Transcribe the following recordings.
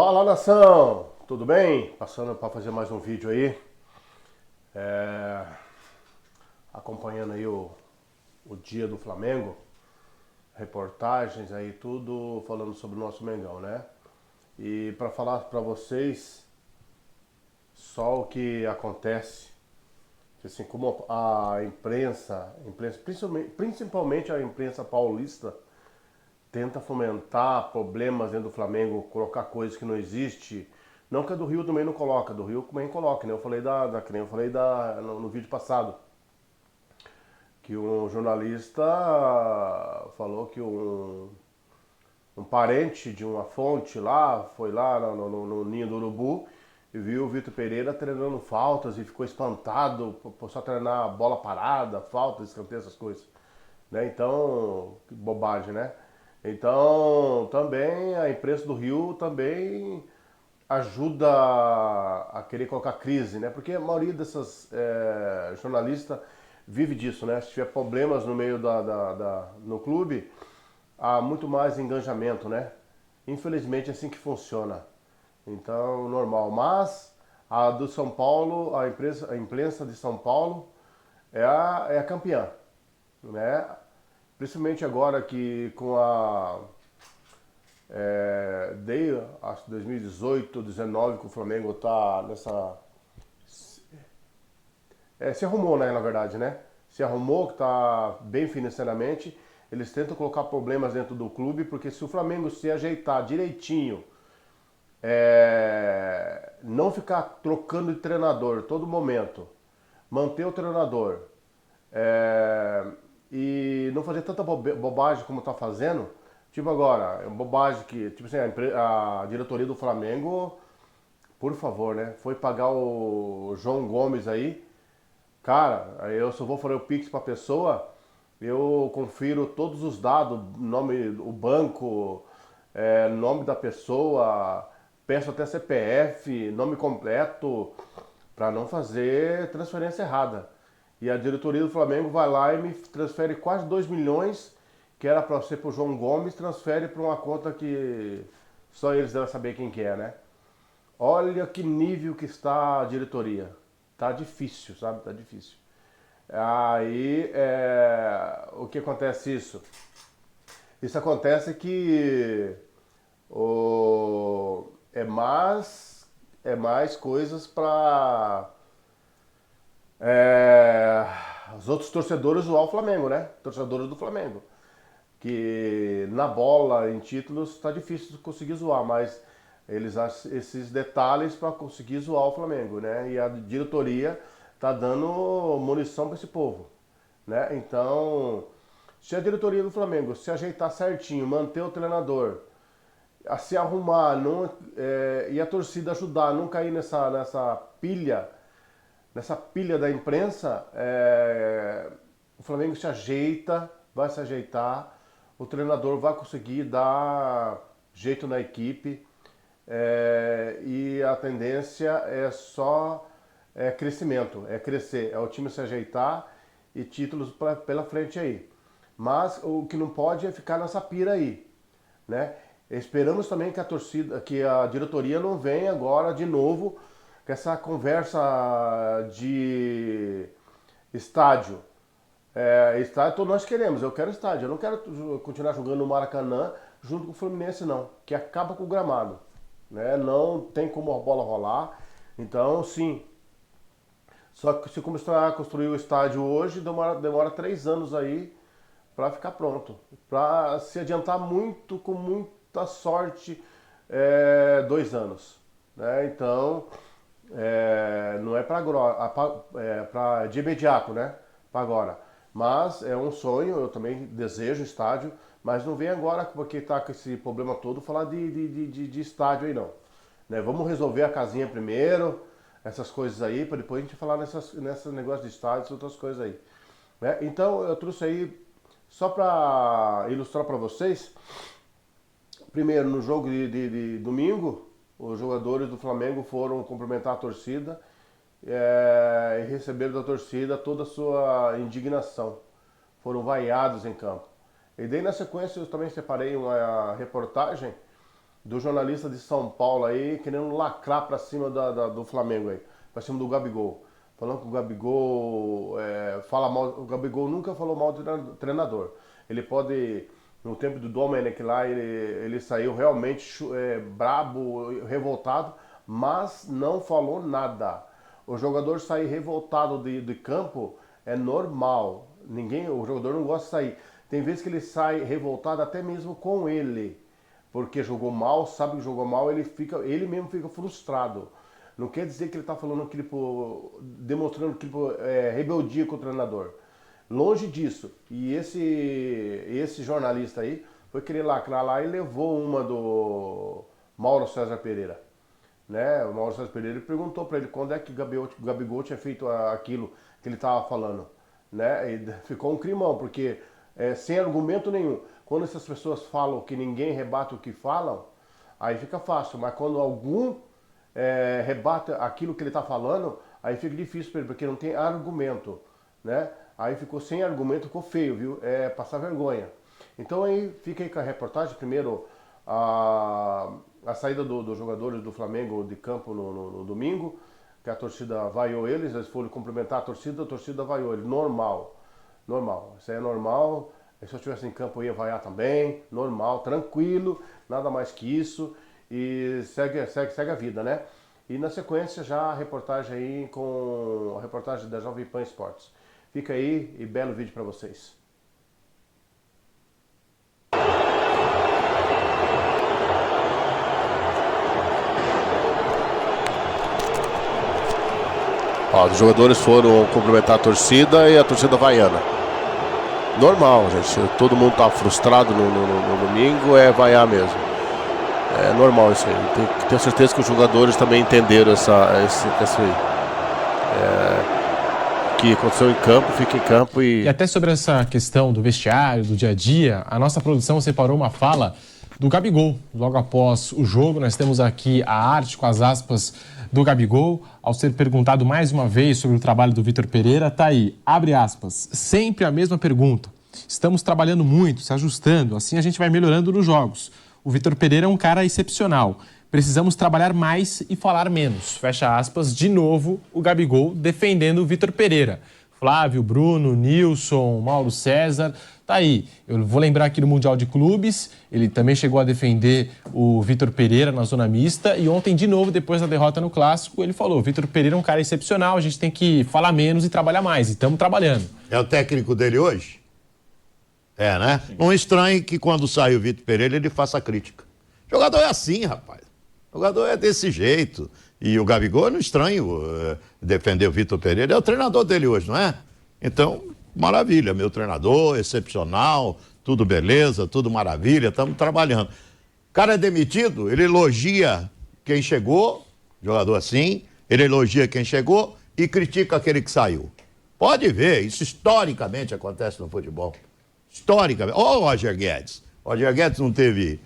Fala, nação! Tudo bem? Passando para fazer mais um vídeo aí, acompanhando aí o dia do Flamengo, reportagens aí, tudo falando sobre o nosso Mengão, né? E para falar para vocês só o que acontece, assim, como a imprensa principalmente a imprensa paulista, tenta fomentar problemas dentro do Flamengo, colocar coisas que não existe. Não que a do Rio também não coloca, do Rio também coloca, né? Eu falei que nem eu falei no vídeo passado, que um jornalista falou que um parente de uma fonte lá foi lá no Ninho do Urubu e viu o Vitor Pereira treinando faltas e ficou espantado por só treinar bola parada, faltas, escanteio, essas coisas. Né? Então, que bobagem, né? Então, também a imprensa do Rio também ajuda a querer colocar crise, né? Porque a maioria dessas jornalistas vive disso, né? Se tiver problemas no meio no clube, há muito mais engajamento, né? Infelizmente é assim que funciona. Então, normal. Mas a do São Paulo, a imprensa de São Paulo é a campeã, né? Principalmente agora que com desde acho que 2018, 2019 que o Flamengo tá nessa. Se arrumou, né, na verdade, né? Se arrumou, que tá bem financeiramente. Eles tentam colocar problemas dentro do clube, porque se o Flamengo se ajeitar direitinho, não ficar trocando de treinador todo momento, manter o treinador, é, e não fazer tanta bobagem como tá fazendo. Tipo agora, é bobagem que, tipo assim, a diretoria do Flamengo, por favor, né, foi pagar o João Gomes aí. Cara, aí eu só vou fazer o Pix pra pessoa, eu confiro todos os dados, nome, o banco, nome da pessoa, peço até CPF, nome completo, para não fazer transferência errada. E a diretoria do Flamengo vai lá e me transfere quase 2 milhões, que era para ser pro João Gomes, transfere para uma conta que só eles devem saber quem que é, né? Olha que nível que está a diretoria. Tá difícil, sabe? Tá difícil. Aí, o que acontece isso? Isso acontece que é mais coisas para os outros torcedores zoar o Flamengo, né? Torcedores do Flamengo. Que na bola, em títulos, está difícil de conseguir zoar, mas eles acham esses detalhes para conseguir zoar o Flamengo, né? E a diretoria tá dando munição para esse povo, né? Então, se a diretoria do Flamengo se ajeitar certinho, manter o treinador, a se arrumar, não, e a torcida ajudar a não cair nessa pilha da imprensa, o Flamengo se ajeita, vai se ajeitar, o treinador vai conseguir dar jeito na equipe, e a tendência é só crescimento, é crescer, é o time se ajeitar e títulos pela frente aí. Mas o que não pode é ficar nessa pira aí, né? Esperamos também que a torcida, que a diretoria não venha agora de novo com essa conversa de estádio. Estádio todos nós queremos, eu quero estádio, eu não quero continuar jogando no Maracanã junto com o Fluminense não, que acaba com o gramado, né? Não tem como a bola rolar, então sim. Só que se começar a construir o estádio hoje, demora 3 anos aí para ficar pronto. Para se adiantar muito, com muita sorte, 2 anos. Né? Então, não é para de imediato, né? Para agora. Mas é um sonho, eu também desejo estádio, mas não vem agora, porque está com esse problema todo, falar de estádio aí não. Né? Vamos resolver a casinha primeiro, essas coisas aí, para depois a gente falar nessa negócio de estádios e outras coisas aí. Né? Então eu trouxe aí, só para ilustrar para vocês, primeiro no jogo de domingo, os jogadores do Flamengo foram cumprimentar a torcida e receberam da torcida toda a sua indignação. Foram vaiados em campo. E daí na sequência eu também separei uma reportagem do jornalista de São Paulo aí, querendo lacrar pra cima do Flamengo aí, pra cima do Gabigol. Falando que o Gabigol fala mal. O Gabigol nunca falou mal do treinador. Ele pode, no tempo do Domenech lá, ele saiu realmente brabo, revoltado, mas não falou nada. O jogador sair revoltado de campo é normal. O jogador não gosta de sair. Tem vezes que ele sai revoltado até mesmo com ele, porque jogou mal, sabe que jogou mal, ele mesmo fica frustrado. Não quer dizer que ele está falando demonstrando rebeldia com o treinador. Longe disso. E esse jornalista aí foi querer lacrar lá e levou uma do Mauro César Pereira. Né? O Mauro César Pereira perguntou para ele quando é que o Gabigol tinha feito aquilo que ele estava falando. Né? E ficou um crimão, porque sem argumento nenhum. Quando essas pessoas falam que ninguém rebate o que falam, aí fica fácil. Mas quando algum rebate aquilo que ele está falando, aí fica difícil para ele, porque não tem argumento. Né? Aí ficou sem argumento, ficou feio, viu? Passar vergonha. Então aí fica aí com a reportagem. Primeiro, a saída dos jogadores do Flamengo de campo no domingo, que a torcida vaiou eles foram cumprimentar a torcida vaiou eles. Normal. Isso aí é normal. Se eu estivesse em campo eu ia vaiar também. Normal, tranquilo, nada mais que isso. E segue a vida, né? E na sequência já a reportagem aí com a reportagem da Jovem Pan Esportes. Fica aí e belo vídeo para vocês. Os jogadores foram cumprimentar a torcida e a torcida vaiana. Normal, gente. Todo mundo tá frustrado no domingo, vaiar mesmo. É normal isso aí. Tenho certeza que os jogadores também entenderam essa aí. Que aconteceu em campo, fica em campo e até sobre essa questão do vestiário, do dia a dia, a nossa produção separou uma fala do Gabigol. Logo após o jogo, nós temos aqui a arte com as aspas do Gabigol, ao ser perguntado mais uma vez sobre o trabalho do Vitor Pereira, tá aí, abre aspas, sempre a mesma pergunta. Estamos trabalhando muito, se ajustando, assim a gente vai melhorando nos jogos. O Vitor Pereira é um cara excepcional. Precisamos trabalhar mais e falar menos. Fecha aspas, de novo, o Gabigol defendendo o Vitor Pereira. Flávio, Bruno, Nilson, Mauro César, tá aí. Eu vou lembrar aqui no Mundial de Clubes, ele também chegou a defender o Vitor Pereira na zona mista e ontem, de novo, depois da derrota no Clássico, ele falou, Vitor Pereira é um cara excepcional, a gente tem que falar menos e trabalhar mais, e estamos trabalhando. É o técnico dele hoje? Né? Sim. Não estranhe que quando sai o Vitor Pereira ele faça crítica. O jogador é assim, rapaz. O jogador é desse jeito. E o Gabigol, não estranho defender o Vitor Pereira. É o treinador dele hoje, não é? Então, maravilha. Meu treinador, excepcional, tudo beleza, tudo maravilha, estamos trabalhando. O cara é demitido, ele elogia quem chegou, jogador assim, ele elogia quem chegou e critica aquele que saiu. Pode ver, isso historicamente acontece no futebol. Historicamente. Ó o Roger Guedes. O Roger Guedes não teve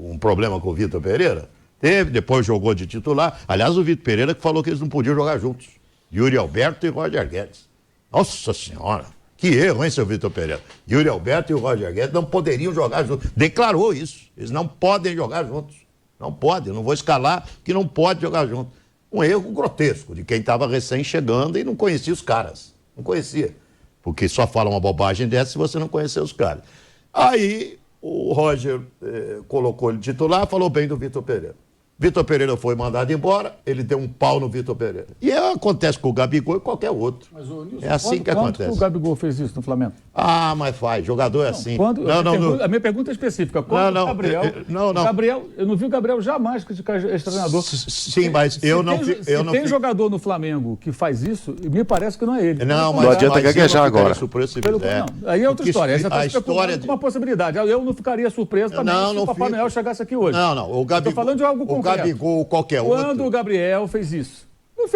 um problema com o Vitor Pereira? Teve, depois jogou de titular. Aliás, o Vitor Pereira que falou que eles não podiam jogar juntos. Yuri Alberto e Roger Guedes. Nossa Senhora, que erro, hein, seu Vitor Pereira? Yuri Alberto e o Roger Guedes não poderiam jogar juntos. Declarou isso. Eles não podem jogar juntos. Não pode, eu não vou escalar que não pode jogar juntos. Um erro grotesco de quem estava recém-chegando e não conhecia os caras. Não conhecia. Porque só fala uma bobagem dessa se você não conhecer os caras. Aí o Roger colocou ele titular, falou bem do Vitor Pereira. Vitor Pereira foi mandado embora, ele deu um pau no Vitor Pereira. E acontece com o Gabigol e qualquer outro. Mas, Nilson, é assim que acontece. Quando o Gabigol fez isso no Flamengo? Ah, mas faz, jogador é assim. A minha pergunta é específica. Quando o Gabriel... Gabriel, eu não vi o Gabriel jamais criticar esse treinador. Sim, mas se tem jogador no Flamengo que faz isso, me parece que não é ele. Não adianta gaguejar agora. Aí é outra história. Aí você está especulando uma possibilidade. Eu não ficaria surpreso também se o Papai Noel chegasse aqui hoje. Não. Estou falando de algo concreto. Gabigol, qualquer outro. Quando o Gabriel fez isso? Não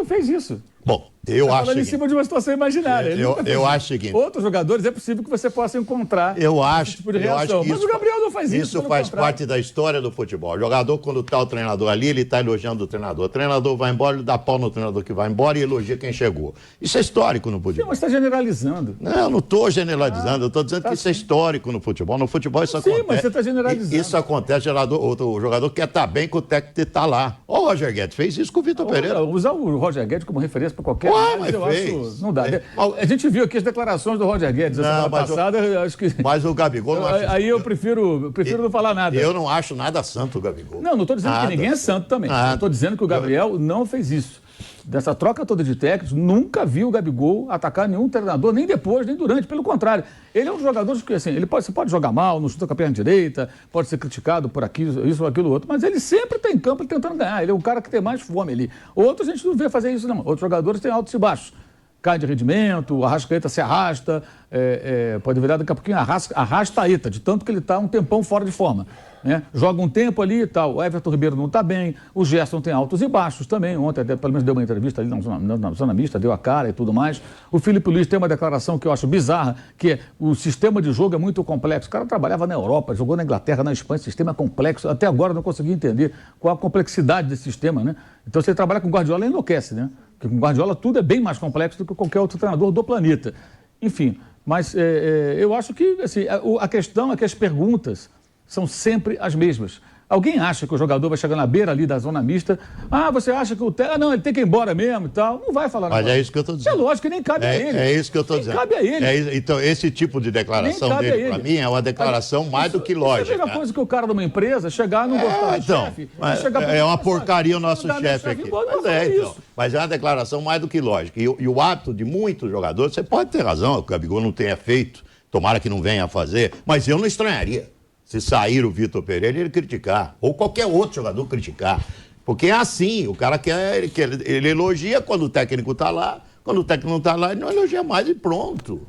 fez isso. Bom, Eu acho falando em cima de uma situação imaginária. Eu acho o seguinte. Outros jogadores é possível que você possa encontrar esse tipo de reação. Mas o Gabriel não faz isso. Isso faz parte da história do futebol. O jogador, quando está o treinador ali, ele está elogiando o treinador. O treinador vai embora, ele dá pau no treinador que vai embora e elogia quem chegou. Isso é histórico no futebol. Sim, mas você está generalizando. Não, eu não estou generalizando. Eu estou dizendo que isso é histórico no futebol. No futebol isso acontece. Sim, mas você está generalizando. Isso acontece, o jogador quer estar bem com o técnico que está lá. O Roger Guedes fez isso com o Vitor Pereira. Usar o Roger Guedes como referência para qualquer mas acho, não dá. A gente viu aqui as declarações do Roger Guedes na semana passada. Acho que... Mas o Gabigol não acha. Aí eu prefiro não falar nada. Eu não acho nada santo o Gabigol. Não estou dizendo que ninguém é santo também. Estou dizendo que o Gabriel não fez isso. Dessa troca toda de técnicos, nunca vi o Gabigol atacar nenhum treinador, nem depois, nem durante. Pelo contrário, ele é um dos jogadores que, assim, você pode jogar mal, não chuta com a perna direita, pode ser criticado por aqui, isso ou aquilo outro, mas ele sempre está em campo tentando ganhar. Ele é o cara que tem mais fome ali. Outros a gente não vê fazer isso, não. Outros jogadores têm altos e baixos. Cai de rendimento, o Arrascaeta se arrasta, pode virar daqui a pouquinho arrasta-ita, de tanto que ele está um tempão fora de forma. Né? Joga um tempo ali e tal. O Everton Ribeiro não está bem, o Gerson tem altos e baixos também. Ontem, pelo menos, deu uma entrevista ali na zona mista, deu a cara e tudo mais. O Filipe Luiz tem uma declaração que eu acho bizarra, que é o sistema de jogo é muito complexo. O cara trabalhava na Europa, jogou na Inglaterra, na Espanha, sistema complexo. Até agora não consegui entender qual a complexidade desse sistema, né? Então, se ele trabalha com Guardiola, enlouquece, né? Porque com Guardiola tudo é bem mais complexo do que qualquer outro treinador do planeta. Enfim, mas eu acho que assim, a questão é que as perguntas são sempre as mesmas. Alguém acha que o jogador vai chegar na beira ali da zona mista, você acha que não, ele tem que ir embora mesmo e tal, não vai falar nada. Mas é isso que eu estou dizendo. É lógico que nem cabe a ele. É isso que eu estou dizendo. Nem cabe a ele. Então, esse tipo de declaração dele, para mim, é uma declaração mais do que lógica. É a mesma coisa que o cara de uma empresa chegar e não gostar do chefe. É uma porcaria o nosso chefe aqui. Mas é uma declaração mais do que lógica. E o hábito de muitos jogadores, você pode ter razão, que o Gabigol não tenha feito, tomara que não venha a fazer, mas eu não estranharia se sair o Vitor Pereira e ele criticar, ou qualquer outro jogador criticar. Porque é assim, o cara ele elogia quando o técnico está lá, quando o técnico não está lá, ele não elogia mais e pronto.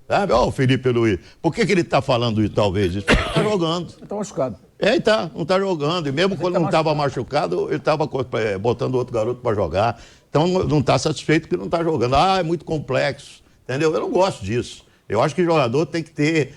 Sabe? Ó, o Filipe Luiz, por que ele está falando isso, talvez? Ele está jogando. Ele está machucado. Não está jogando. E mesmo quando não estava machucado, ele estava botando outro garoto para jogar. Então não está satisfeito porque não está jogando. É muito complexo. Entendeu? Eu não gosto disso. Eu acho que o jogador tem que ter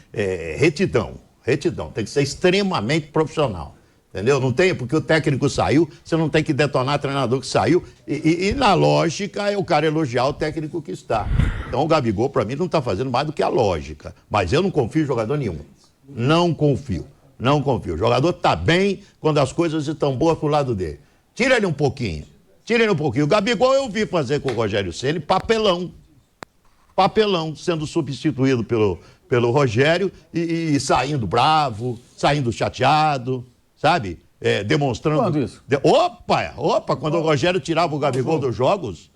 retidão, tem que ser extremamente profissional, entendeu? Não tem, porque o técnico saiu, você não tem que detonar o treinador que saiu, e na lógica é o cara elogiar o técnico que está. Então o Gabigol, para mim, não está fazendo mais do que a lógica, mas eu não confio em jogador nenhum, não confio. O jogador está bem quando as coisas estão boas pro lado dele. Tira ele um pouquinho. O Gabigol eu vi fazer com o Rogério Ceni papelão, sendo substituído pelo Rogério e saindo bravo, saindo chateado, sabe? Demonstrando... Quando isso? Opa, quando o Rogério tirava o Gabigol dos jogos...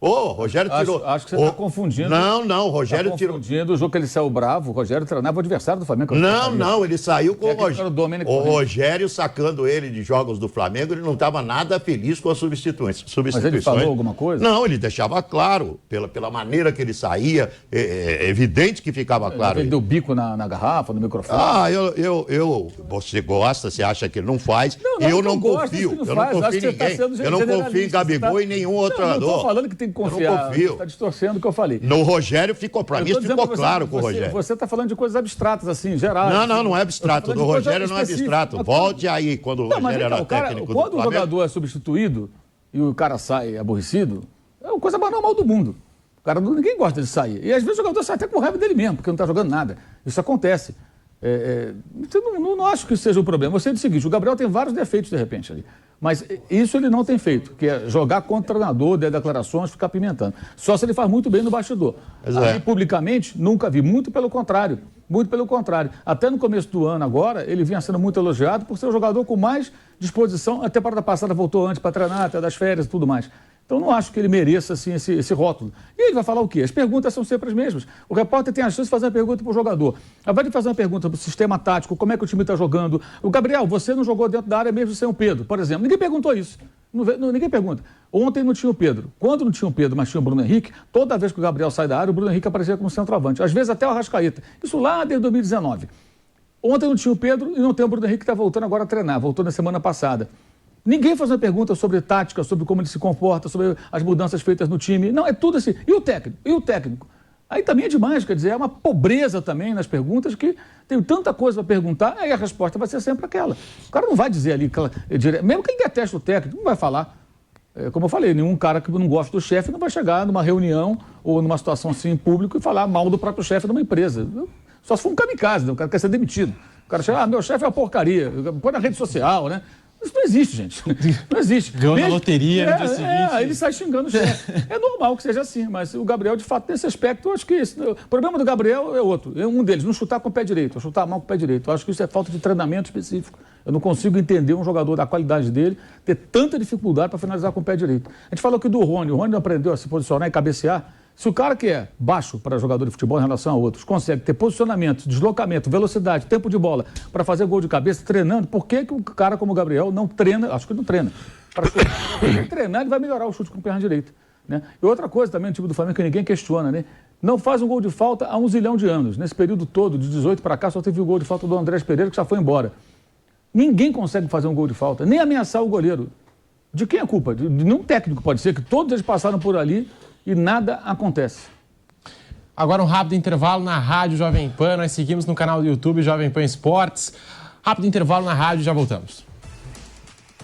o Rogério tirou... Acho que você está confundindo. Não, o Rogério tirou... confundindo o jogo que ele saiu bravo, o Rogério treinava o adversário do Flamengo. Não, ele saiu com o Rogério. O Rogério sacando ele de jogos do Flamengo, ele não estava nada feliz com as substituições. Mas ele falou alguma coisa? Não, ele deixava claro, pela maneira que ele saía, é evidente que ficava claro. Ele deu bico na garrafa, no microfone. Você gosta, você acha que ele não faz. Eu não confio. Eu não confio em ninguém. Eu não confio em Gabigol e nenhum outro jogador. Não estou falando que tem que confiar. Você está distorcendo o que eu falei. No Rogério ficou, para mim, ficou claro com o Rogério. Você está falando de coisas abstratas, assim, gerais. Não é abstrato. No Rogério não é abstrato. Volte aí, quando o Rogério era técnico do Flamengo. Quando o jogador é substituído e o cara sai aborrecido, é uma coisa mais normal do mundo. Ninguém gosta de sair. E às vezes o jogador sai até com raiva dele mesmo, porque não está jogando nada. Isso acontece. Então, não acho que isso seja o problema. Você diz o seguinte, o Gabriel tem vários defeitos de repente ali. Mas isso ele não tem feito, que é jogar contra o treinador, dar declarações, ficar pimentando. Só se ele faz muito bem no bastidor. Publicamente, nunca vi. Muito pelo contrário. Até no começo do ano agora, ele vinha sendo muito elogiado por ser um jogador com mais disposição. A temporada passada voltou antes para treinar, até das férias e tudo mais. Então, não acho que ele mereça assim, esse rótulo. E ele vai falar o quê? As perguntas são sempre as mesmas. O repórter tem a chance de fazer uma pergunta para o jogador. Ao invés de fazer uma pergunta para o sistema tático, como é que o time está jogando. O Gabriel, você não jogou dentro da área mesmo sem o Pedro, por exemplo. Ninguém perguntou isso. Ninguém pergunta. Ontem não tinha o Pedro. Quando não tinha o Pedro, mas tinha o Bruno Henrique, toda vez que o Gabriel sai da área, o Bruno Henrique aparecia como centroavante. Às vezes até o Arrascaeta. Isso lá desde 2019. Ontem não tinha o Pedro e não tem o Bruno Henrique que está voltando agora a treinar. Voltou na semana passada. Ninguém faz uma pergunta sobre tática, sobre como ele se comporta, sobre as mudanças feitas no time. Não, é tudo assim. E o técnico? E o técnico? Aí também é demais, quer dizer, é uma pobreza também nas perguntas que tem tanta coisa para perguntar, aí a resposta vai ser sempre aquela. O cara não vai dizer ali, mesmo quem detesta o técnico, não vai falar. Como eu falei, nenhum cara que não gosta do chefe não vai chegar numa reunião ou numa situação assim em público e falar mal do próprio chefe de uma empresa. Só se for um kamikaze, né? O cara quer ser demitido. O cara chega, meu chefe é uma porcaria, põe na rede social, né? Isso não existe, gente. Não existe. Ganhou na loteria no dia seguinte. Aí ele sai xingando o chefe. É normal que seja assim, mas o Gabriel, de fato, nesse aspecto, eu acho que isso, o problema do Gabriel é outro. Um deles, não chutar com o pé direito, chutar mal com o pé direito. Eu acho que isso é falta de treinamento específico. Eu não consigo entender um jogador da qualidade dele ter tanta dificuldade para finalizar com o pé direito. A gente falou aqui do Rony. O Rony não aprendeu a se posicionar e cabecear. Se o cara que é baixo para jogador de futebol em relação a outros consegue ter posicionamento, deslocamento, velocidade, tempo de bola para fazer gol de cabeça treinando, por que um cara como o Gabriel não treina? Acho que ele não treina. Para treinar, ele vai melhorar o chute com a perna direita. Né? E outra coisa também, no time do Flamengo, que ninguém questiona, né? Não faz um gol de falta há 1 zilhão de anos. Nesse período todo, de 18 para cá, só teve o gol de falta do Andrés Pereira, que já foi embora. Ninguém consegue fazer um gol de falta, nem ameaçar o goleiro. De quem é a culpa? De nenhum técnico, pode ser, que todos eles passaram por ali e nada acontece. Agora um rápido intervalo na Rádio Jovem Pan. Nós seguimos no canal do YouTube Jovem Pan Esportes. Rápido intervalo na rádio, já voltamos.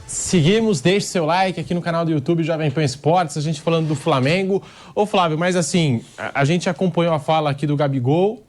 Seguimos, deixe seu like aqui no canal do YouTube Jovem Pan Esportes. A gente falando do Flamengo. Ô Flávio, mas assim, a gente acompanhou a fala aqui do Gabigol.